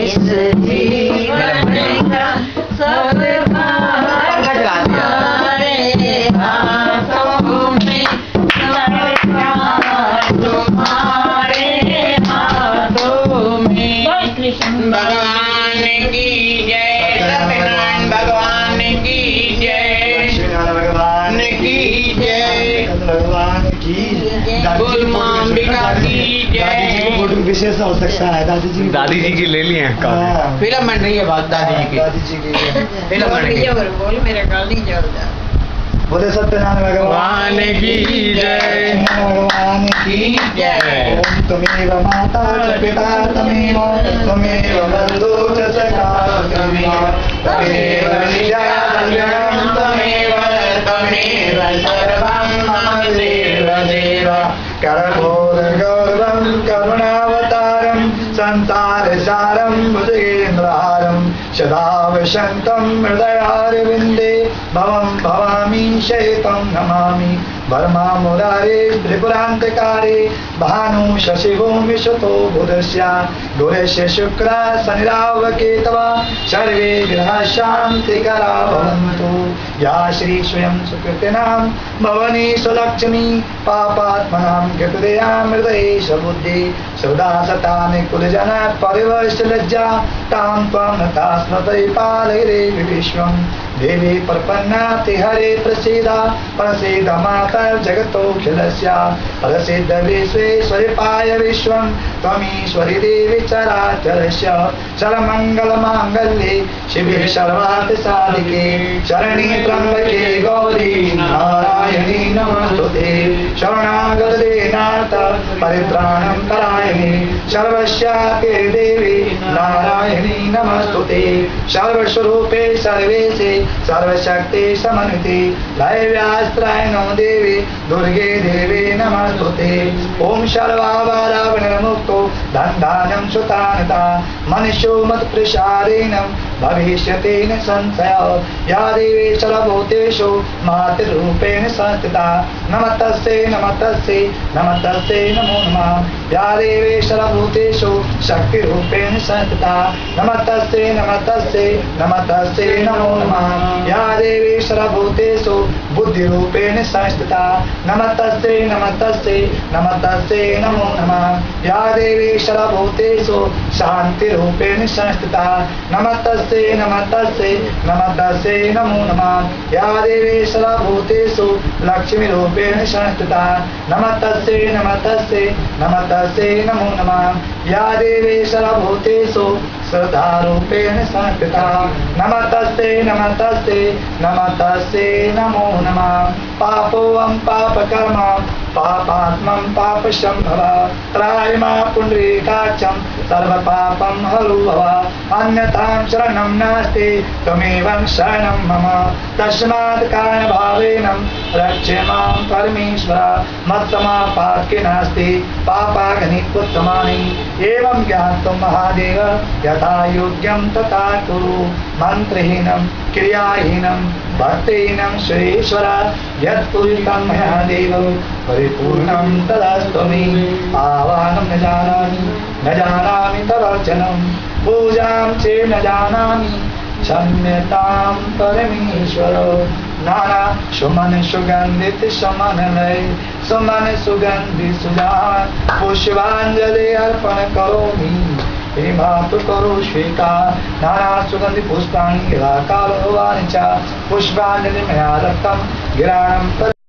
इस जीवन का सब भाग तुम्हारे हाथों में, सब भाग तुम्हारे हाथों में। कृष्ण भगवान की जय, सत्यनारायण भगवान की जय, भगवान की जय, भगवान की बोल मां अंबिका की जय। फोटो विशेष आवश्यकता है दादी जी की ले लिए हैं हाँ। फिल्म बन रही है बात दादी जी की, दादी जी की फिल्म बन रही है। बोल मेरा गाल नहीं जल रहा। बोले सत्यनारायण भगवान की जय, भगवान की जय। ओम त्वमेव माता च पिता त्वमेव, त्वमेव बन्धु च सखा त्वमेव, त्वमेव विद्याधर्यं त्वमेव, त्वमेव सर्वं मम देव देव। करघोरगौरवं करुणावतारं संसारसारं भुजगेन्द्रहारं सदा वसन्तं हृदयारविन्दे भवं भवामि शयितं नमामि। वर्मा मुरारे त्रिपुरान्तकारे भानु शशिभूमि सुतो बुधस्य गुरस्य शुक्रा शनिरावकेतवा सर्वे ग्रहाः शान्तिकरा भवन्तु। या श्री स्वयं सुकृतिनां भवनी सुलक्ष्मी पापात्मनां कृतदयां हृदये सबुद्धि सदा सतानि कुलजना परिवर्ष लज्जा तां त्वं नता स्मृति पालयरे विश्वं। देवी प्रपन्नाति हरे प्रसीदा प्रसीद माता जगतोऽखिलस्य प्रसीद विश्वेश्वरिपाय विश्वं त्वमीश्वरी देवी चराचरस्य। सर्वमङ्गलमाङ्गल्ये शिवे सर्वार्थ साधिके शरण्ये त्र्यम्बके गौरी नारायणी नमोस्तुते। शरणागते नाथ परित्राणं परायणे सर्वस्याके देवी नारायणी नमोस्तुते। सर्वस्वरूपे सर्वेशे सर्वशक्ति समन्विते दैव्यास्त्रायणो देवी दुर्गे देवी नमस्तुते। ओम सर्वावरणमुक्तो धन्धानं सुतानता मनुष्यो मत्प्रसादेन भविष्यति न संशयो। या देवी सर्वभूतेषु मातृरूपेण संस्थिता नमस्तस्यै नमस्तस्यै नमस्तस्यै नमो नमः। या देवी सर्वभूतेषु शक्तिरूपेण संस्थिता नमस्तस्यै नमस्तस्यै नमस्तस्यै नमो नमः। या देवी सर्वभूतेषु बुद्धिरूपेण संस्थिता नमस्तस्यै नमस्तस्यै नमस्तस्यै नमो नमः। या देवी सर्वभूतेषु शान्तिरूपेण संस्थिता नमस्तस्यै नमस्तस्यै नमस्तस्यै नमो नमः। या देवी सर्वभूतेषु लक्ष्मीरूपेण संस्थिता नमस्तस्यै नमस्तस्यै नमस्तस्यै नमो नमः। या देवी सर्वभूतेषु श्रद्धारूपेण संस्थिता नमस्तस्यै नमस्तस्यै नमस्तस्यै नमो नमः। पापोऽहं पापकर्म पापात्मं पापसंभव त्राहि मां पुण्डरीकाक्षं सर्वपापं हरो भव। अन्यथां शरणं नास्ति त्वमेव शरणं मम। तस्मात् कारणभावेन रक्ष मां परमेश्वर। मत्समापात्के नास्ति पापाग्निपुत्तमानि। एवं ज्ञातुं महादेव यथा योग्यं तथा कुरु। मन्त्रहीनं क्रियाहीनं भक्तिहीनं सुरेश्वर यत्पूजितं मया देव परिपूर्णं तदस्तु मे। आवाहनं न जानामि तदर्चनं पूजां च न जानामि क्षम्यतां परमेश्वर। नाना सुमन सुगंधित सुमन लय सुमन सुगंधि सुजान पुष्पांजलि अर्पण करोमि। हे मातु करो स्वीकार नाना सुगंधि पुष्पाणि कालो वाणि च पुष्पांजलि मया दत्तं गिराणं